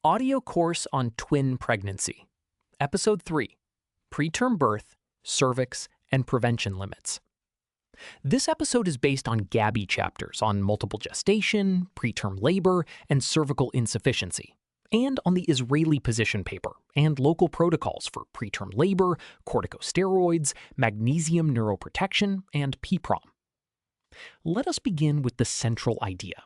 audio course on twin pregnancy. Episode 3, Preterm Birth, Cervix, and Prevention Limits. This episode is based on GABI chapters on multiple gestation, preterm labor, and cervical insufficiency, and on the Israeli position paper and local protocols for preterm labor, corticosteroids, magnesium neuroprotection, and PPROM. Let us begin with the central idea.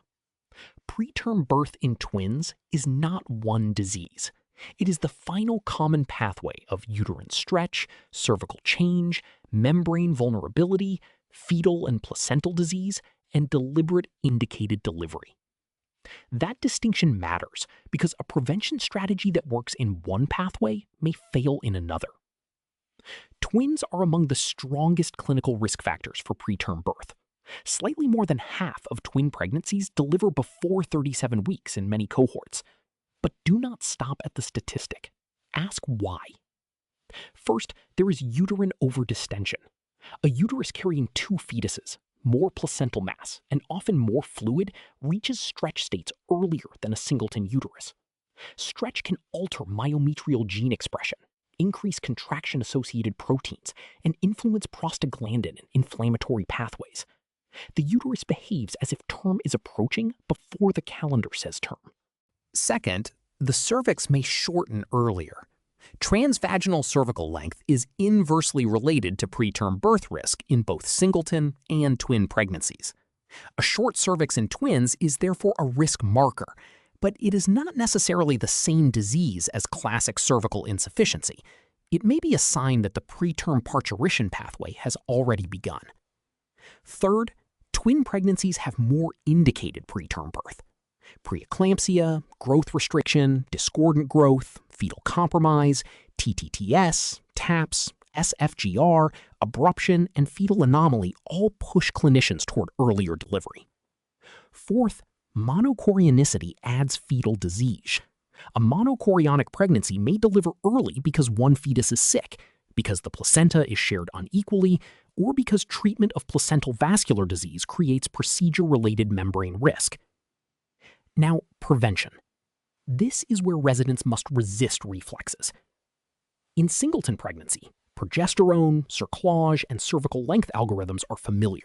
Preterm birth in twins is not one disease. It is the final common pathway of uterine stretch, cervical change, membrane vulnerability, fetal and placental disease, and deliberate indicated delivery. That distinction matters because a prevention strategy that works in one pathway may fail in another. Twins are among the strongest clinical risk factors for preterm birth. Slightly more than half of twin pregnancies deliver before 37 weeks in many cohorts. But do not stop at the statistic. Ask why. First, there is uterine overdistension. A uterus carrying two fetuses, more placental mass, and often more fluid, reaches stretch states earlier than a singleton uterus. Stretch can alter myometrial gene expression, increase contraction-associated proteins, and influence prostaglandin and inflammatory pathways. The uterus behaves as if term is approaching before the calendar says term. Second, the cervix may shorten earlier. Transvaginal cervical length is inversely related to preterm birth risk in both singleton and twin pregnancies. A short cervix in twins is therefore a risk marker, but it is not necessarily the same disease as classic cervical insufficiency. It may be a sign that the preterm parturition pathway has already begun. Third, twin pregnancies have more indicated preterm birth. Preeclampsia, growth restriction, discordant growth, fetal compromise, TTTS, TAPS, SFGR, abruption, and fetal anomaly all push clinicians toward earlier delivery. Fourth, monochorionicity adds fetal disease. A monochorionic pregnancy may deliver early because one fetus is sick, because the placenta is shared unequally, or because treatment of placental vascular disease creates procedure-related membrane risk. Now, prevention. This is where residents must resist reflexes. In singleton pregnancy, progesterone, cerclage, and cervical length algorithms are familiar.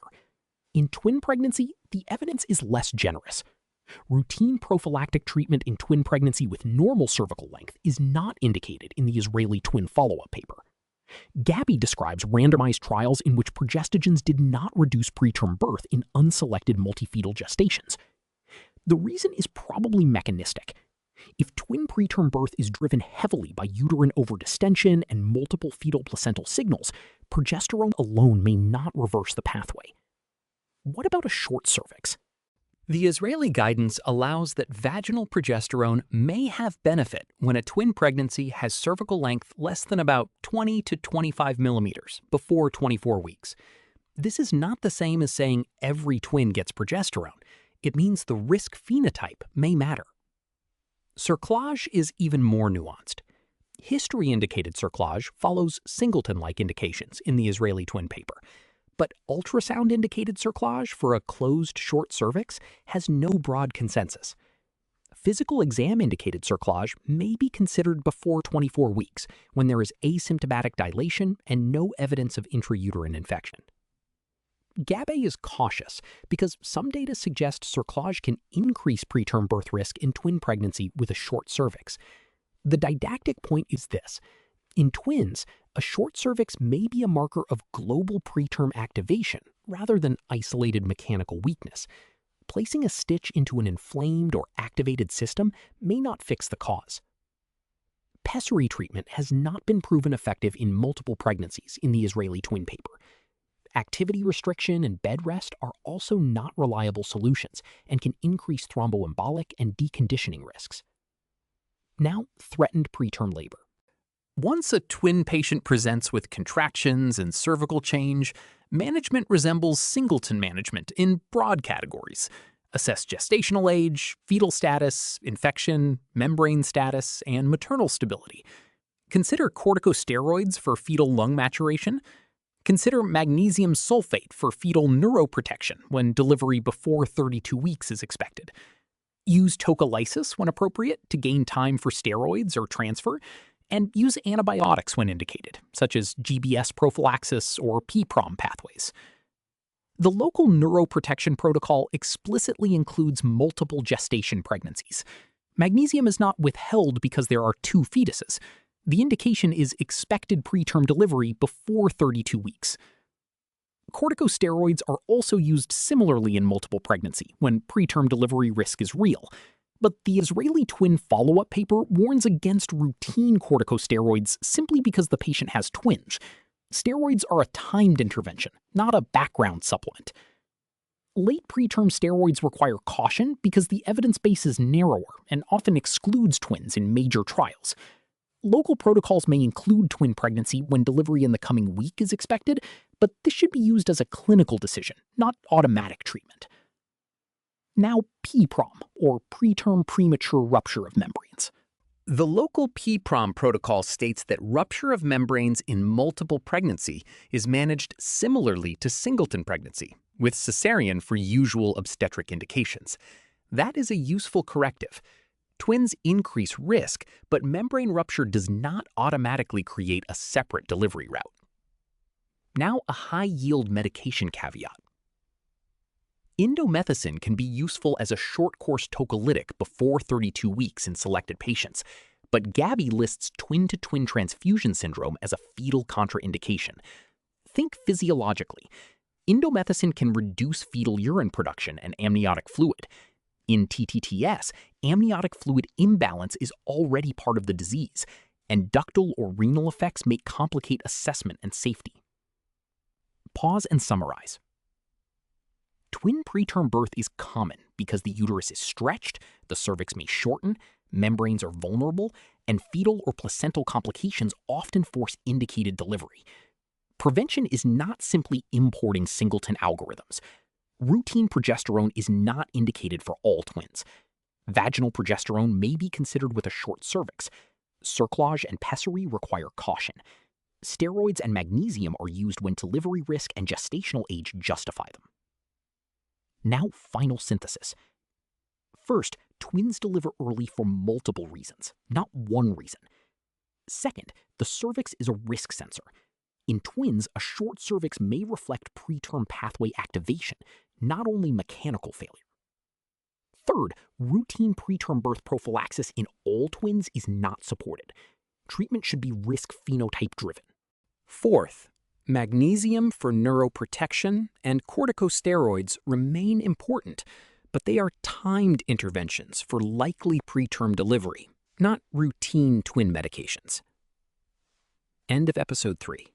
In twin pregnancy, the evidence is less generous. Routine prophylactic treatment in twin pregnancy with normal cervical length is not indicated in the Israeli twin follow-up paper. GABI describes randomized trials in which progestogens did not reduce preterm birth in unselected multifetal gestations. The reason is probably mechanistic. If twin preterm birth is driven heavily by uterine overdistension and multiple fetal placental signals, progesterone alone may not reverse the pathway. What about a short cervix? The Israeli guidance allows that vaginal progesterone may have benefit when a twin pregnancy has cervical length less than about 20 to 25 millimeters before 24 weeks. This is not the same as saying every twin gets progesterone. It means the risk phenotype may matter. Cerclage is even more nuanced. History-indicated cerclage follows singleton-like indications in the Israeli twin paper. But ultrasound-indicated cerclage for a closed short cervix has no broad consensus. Physical exam-indicated cerclage may be considered before 24 weeks when there is asymptomatic dilation and no evidence of intrauterine infection. GABI is cautious because some data suggest cerclage can increase preterm birth risk in twin pregnancy with a short cervix. The didactic point is this. In twins, a short cervix may be a marker of global preterm activation rather than isolated mechanical weakness. Placing a stitch into an inflamed or activated system may not fix the cause. Pessary treatment has not been proven effective in multiple pregnancies in the Israeli twin paper. Activity restriction and bed rest are also not reliable solutions and can increase thromboembolic and deconditioning risks. Now, threatened preterm labor. Once a twin patient presents with contractions and cervical change, management resembles singleton management in broad categories. Assess gestational age, fetal status, infection, membrane status, and maternal stability. Consider corticosteroids for fetal lung maturation. Consider magnesium sulfate for fetal neuroprotection when delivery before 32 weeks is expected. Use tocolysis when appropriate to gain time for steroids or transfer, and use antibiotics when indicated, such as GBS prophylaxis or PPROM pathways. The local neuroprotection protocol explicitly includes multiple gestation pregnancies. Magnesium is not withheld because there are 2 fetuses. The indication is expected preterm delivery before 32 weeks. Corticosteroids are also used similarly in multiple pregnancy when preterm delivery risk is real. But the Israeli twin follow-up paper warns against routine corticosteroids simply because the patient has twins. Steroids are a timed intervention, not a background supplement. Late preterm steroids require caution because the evidence base is narrower and often excludes twins in major trials. Local protocols may include twin pregnancy when delivery in the coming week is expected, but this should be used as a clinical decision, not automatic treatment. Now, PPROM, or preterm premature rupture of membranes. The local PPROM protocol states that rupture of membranes in multiple pregnancy is managed similarly to singleton pregnancy, with cesarean for usual obstetric indications. That is a useful corrective. Twins increase risk, but membrane rupture does not automatically create a separate delivery route. Now, a high-yield medication caveat. Indomethacin can be useful as a short-course tocolytic before 32 weeks in selected patients, but Gabi lists twin-to-twin transfusion syndrome as a fetal contraindication. Think physiologically. Indomethacin can reduce fetal urine production and amniotic fluid. In TTTS, amniotic fluid imbalance is already part of the disease, and ductal or renal effects may complicate assessment and safety. Pause and summarize. Twin preterm birth is common because the uterus is stretched, the cervix may shorten, membranes are vulnerable, and fetal or placental complications often force indicated delivery. Prevention is not simply importing singleton algorithms. Routine progesterone is not indicated for all twins. Vaginal progesterone may be considered with a short cervix. Cerclage and pessary require caution. Steroids and magnesium are used when delivery risk and gestational age justify them. Now, final synthesis. First, twins deliver early for multiple reasons, not one reason. Second, the cervix is a risk sensor. In twins, a short cervix may reflect preterm pathway activation, not only mechanical failure. Third, routine preterm birth prophylaxis in all twins is not supported. Treatment should be risk phenotype driven. Fourth, magnesium for neuroprotection and corticosteroids remain important, but they are timed interventions for likely preterm delivery, not routine twin medications. End of episode 3.